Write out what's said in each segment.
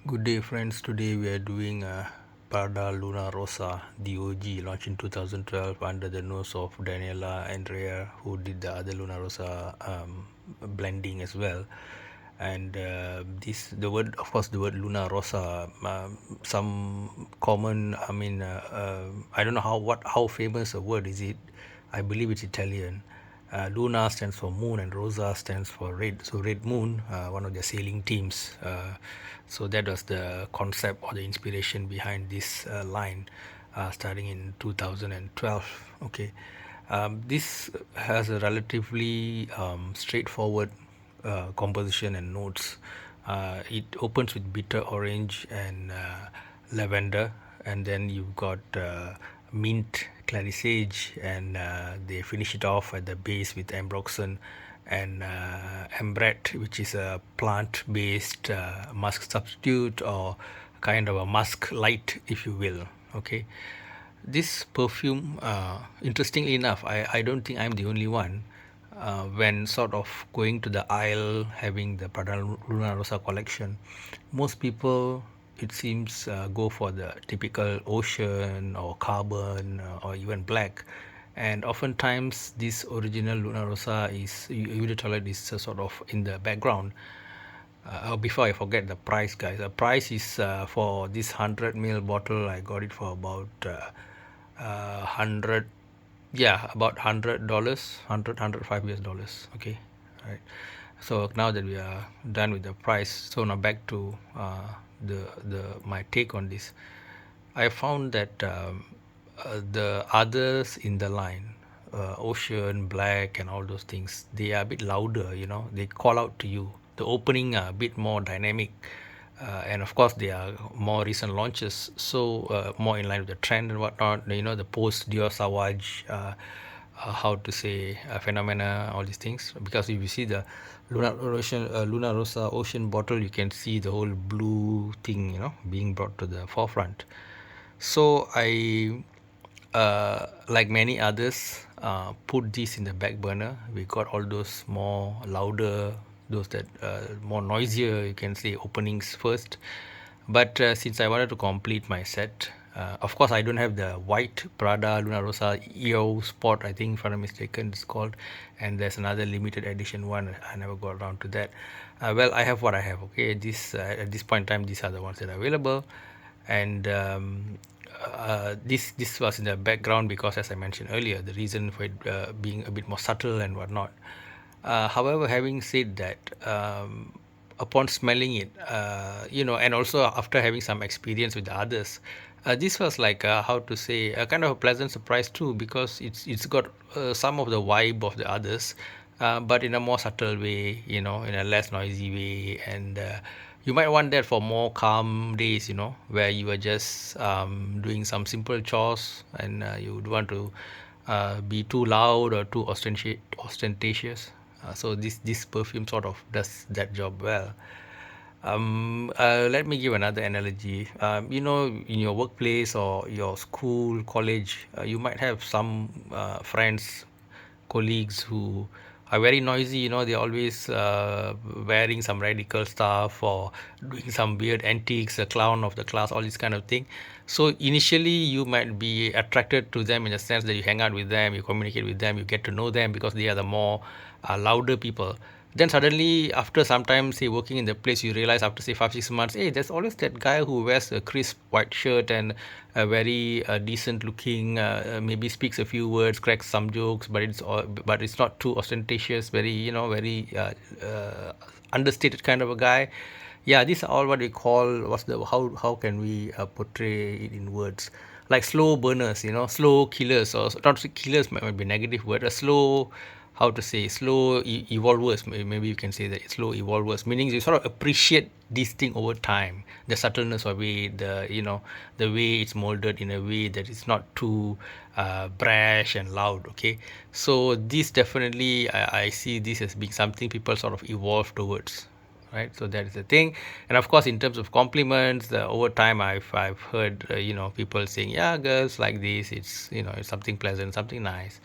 Good day, friends. Today we are doing Prada Luna Rossa DOG, launched in 2012 under the nose of Daniela Andrea, who did the other Luna Rossa blending as well. And the word, of course, the word Luna Rossa, some common, I don't know how famous a word is it. I believe it's Italian. Luna stands for moon and Rosa stands for red. So Red Moon, one of their sailing teams. So that was the concept or the inspiration behind this line, starting in 2012. Okay, this has a relatively straightforward composition and notes. It opens with bitter orange and lavender, and then you've got mint, clary sage, and they finish it off at the base with ambroxan and ambret, which is a plant-based musk substitute or kind of a musk light, if you will. Okay, this perfume, interestingly enough, I don't think I'm the only one. When sort of going to the aisle having the Prada Luna Rossa collection, most people, it seems, go for the typical ocean or carbon or even black. And oftentimes, this original Luna Rossa is, toilet is sort of in the background. Before I forget the price, guys. The price is for this 100 ml bottle. I got it for about 100, yeah, about $100, 105 US dollars. Okay, right. So now that we are done with the price, so now back to the my take on this. I found that the others in the line, Ocean, Black, and all those things, they are a bit louder. They call out to you. The opening are a bit more dynamic, and of course, they are more recent launches, so more in line with the trend and whatnot. The post Dior Sauvage, how to say, phenomena, all these things. Because if you see the Luna Rossa Ocean bottle, you can see the whole blue thing, being brought to the forefront. So I, like many others, put this in the back burner. We got all those more louder, those that more noisier, you can say, openings first. But since I wanted to complete my set, of course I don't have the white Prada Luna Rossa EO Sport, I think, if I'm not mistaken, it's called, and there's another limited edition one. I never got around to that. Well, I have what I have. Okay, this at this point in time, these are the ones that are available, and this was in the background because, as I mentioned earlier, the reason for it being a bit more subtle and whatnot. However, having said that, upon smelling it, and also after having some experience with the others, this was like, how to say, a kind of a pleasant surprise too, because it's got some of the vibe of the others, but in a more subtle way, in a less noisy way. And you might want that for more calm days, where you are just doing some simple chores, and you would want to be too loud or too ostentatious. So this perfume sort of does that job well. Let me give another analogy. In your workplace or your school, college, you might have some friends, colleagues who are very noisy. They're always wearing some radical stuff or doing some weird antics, a clown of the class, all this kind of thing. So initially, you might be attracted to them in the sense that you hang out with them, you communicate with them, you get to know them because they are the more louder people. Then suddenly, after some time, say working in the place, you realize after say 5 6 months, hey, there's always that guy who wears a crisp white shirt and a very decent looking, maybe speaks a few words, cracks some jokes, but it's not too ostentatious, very very understated kind of a guy. Yeah, these are all what we call, what's the how can we portray it in words, like slow burners, slow killers, or not killers might be negative word, a slow, how to say, slow evolvers, maybe you can say that, slow evolvers, meaning you sort of appreciate this thing over time, the subtleness of it, the way it's molded in a way that it's not too brash and loud. Okay, so this definitely, I see this as being something people sort of evolve towards, right? So that is the thing. And of course, in terms of compliments, over time, I've heard, people saying, yeah, girls like this, it's, it's something pleasant, something nice.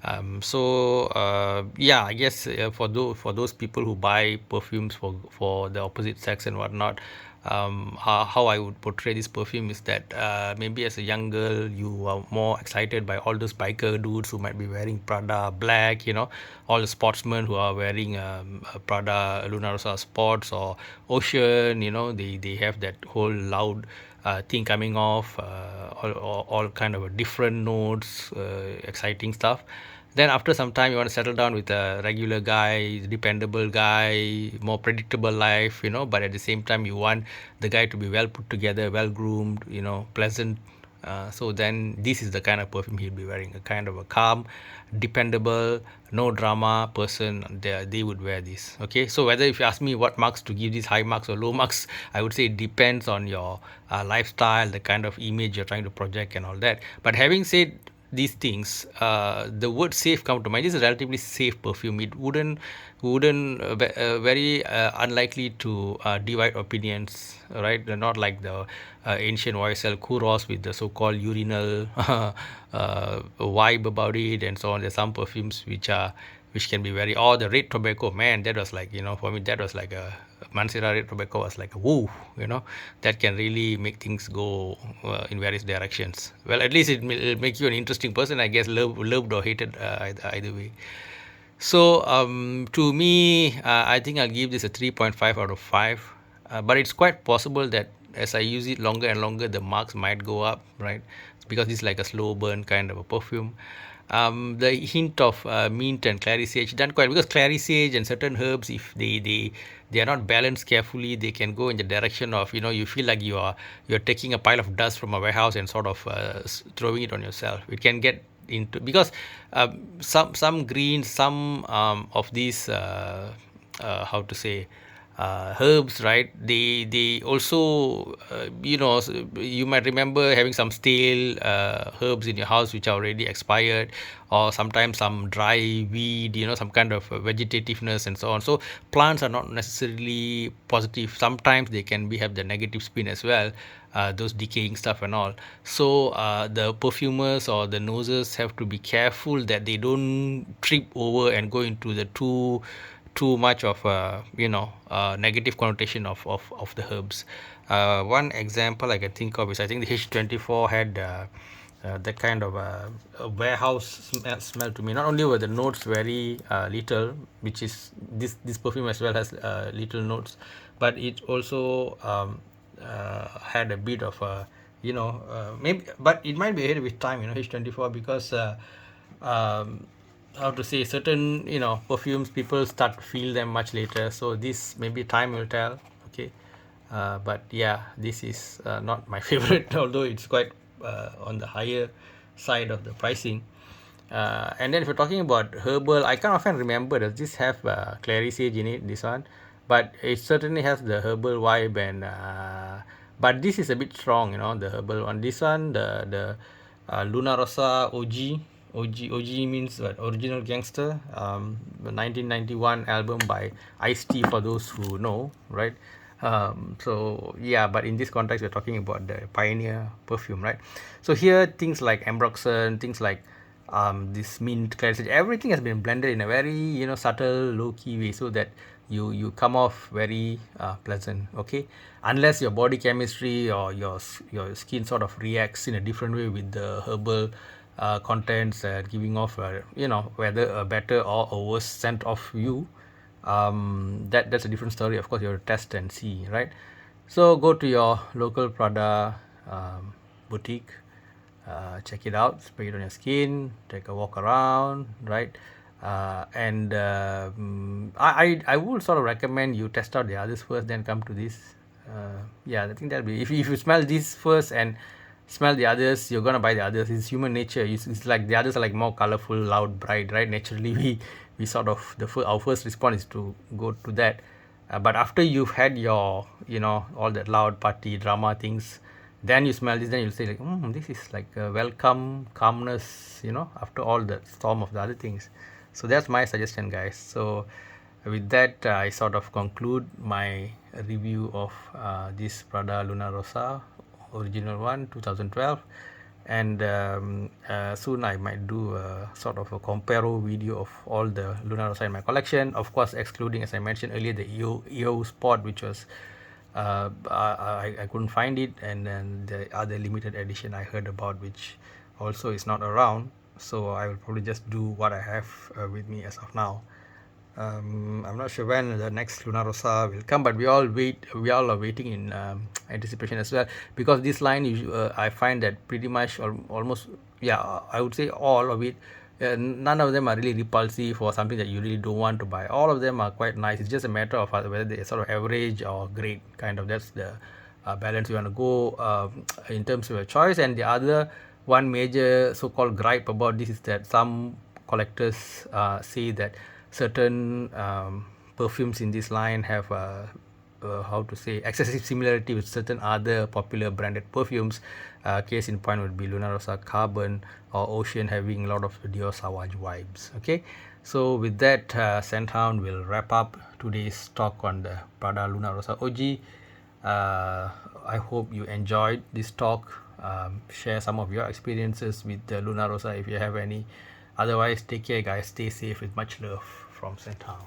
Yeah, I guess for those people who buy perfumes for the opposite sex and whatnot, how I would portray this perfume is that maybe as a young girl you are more excited by all those biker dudes who might be wearing Prada black, all the sportsmen who are wearing Prada Luna Rossa Sports or Ocean, they have that whole loud thing coming off, all kind of different notes, exciting stuff. Then after some time, you want to settle down with a regular guy, dependable guy, more predictable life, but at the same time, you want the guy to be well put together, well groomed, pleasant. So then this is the kind of perfume he'd be wearing, a kind of a calm, dependable, no drama person. They would wear this. Okay. So whether if you ask me what marks to give these, high marks or low marks, I would say it depends on your lifestyle, the kind of image you're trying to project and all that. But having said these things, the word safe come to mind. This is a relatively safe perfume. It wouldn't very unlikely to divide opinions, right? They're not like the ancient YSL Kuros with the so-called urinal vibe about it and so on. There's some perfumes which can be very, the red tobacco, man, that was like, for me that was like a Mansera red tobacco was like a woo, that can really make things go in various directions. Well, at least it'll make you an interesting person, I guess, loved or hated, either way. So to me, I think I'll give this a 3.5 out of 5. But it's quite possible that as I use it longer and longer, the marks might go up, right? Because it's like a slow burn kind of a perfume. The hint of mint and clary sage done quite, because clary sage and certain herbs, if they are not balanced carefully, they can go in the direction of, you feel like you're taking a pile of dust from a warehouse and sort of throwing it on yourself. It can get into, because some greens, some of these how to say, herbs, right? They also, you might remember having some stale herbs in your house which are already expired, or sometimes some dry weed, some kind of vegetativeness and so on. So plants are not necessarily positive. Sometimes they can have the negative spin as well, those decaying stuff and all. So the perfumers or the noses have to be careful that they don't trip over and go into the too much of negative connotation of the herbs. One example I can think of is, I think the H24 had that kind of a warehouse smell to me. Not only were the notes very little, which is this perfume as well has little notes, but it also had a bit of a, maybe, but it might be ahead with time, H24, because how to say, certain perfumes people start to feel them much later, so this maybe time will tell. Okay. But yeah, this is not my favorite, although it's quite on the higher side of the pricing. And then if you're talking about herbal, I can't often remember, does this have clary sage in it, this one? But it certainly has the herbal vibe, and but this is a bit strong, the herbal one. This one, the Luna Rossa OG means what? Original Gangster, the 1991 album by Ice-T, for those who know, right? So yeah, but in this context, we're talking about the Pioneer perfume, right? So here, things like ambroxan, things like this mint, clary, everything has been blended in a very subtle, low key way, so that you come off very pleasant. Okay, unless your body chemistry or your skin sort of reacts in a different way with the herbal contents, giving off whether a better or a worse scent of you. That's a different story. Of course, you have to test and see, right? So go to your local Prada boutique, check it out, spray it on your skin, take a walk around, right? And I would sort of recommend you test out the others first, then come to this. Yeah, I think that'll be, if you smell this first and smell the others, you're gonna buy the others. It's human nature. It's like the others are like more colorful, loud, bright, right? Naturally, we sort of our first response is to go to that. But after you've had your all that loud party drama things, then you smell this, then you'll say like, this is like a welcome calmness, after all the storm of the other things. So that's my suggestion, guys. So with that, I sort of conclude my review of this Prada Luna Rossa original one, 2012. And soon I might do a sort of a comparo video of all the Luna Rossa in my collection, of course excluding, as I mentioned earlier, the EO Sport, which was I couldn't find it, and then the other limited edition I heard about, which also is not around. So I will probably just do what I have with me as of now. I'm not sure when the next Luna Rossa will come, but we all wait. We all are waiting in anticipation as well, because this line I find that pretty much almost, yeah, I would say all of it. None of them are really repulsive or something that you really don't want to buy. All of them are quite nice. It's just a matter of whether they're sort of average or great kind of. That's the balance you want to go in terms of your choice. And the other one major so-called gripe about this is that some collectors say that certain perfumes in this line have how to say, excessive similarity with certain other popular branded perfumes. Case in point would be Luna Rossa Carbon or Ocean, having a lot of Dior Sauvage vibes. Okay, so with that, Scenthound will wrap up today's talk on the Prada Luna Rossa OG. I hope you enjoyed this talk. Share some of your experiences with the Luna Rossa if you have any. Otherwise, take care, guys. Stay safe with much love from Scenthound.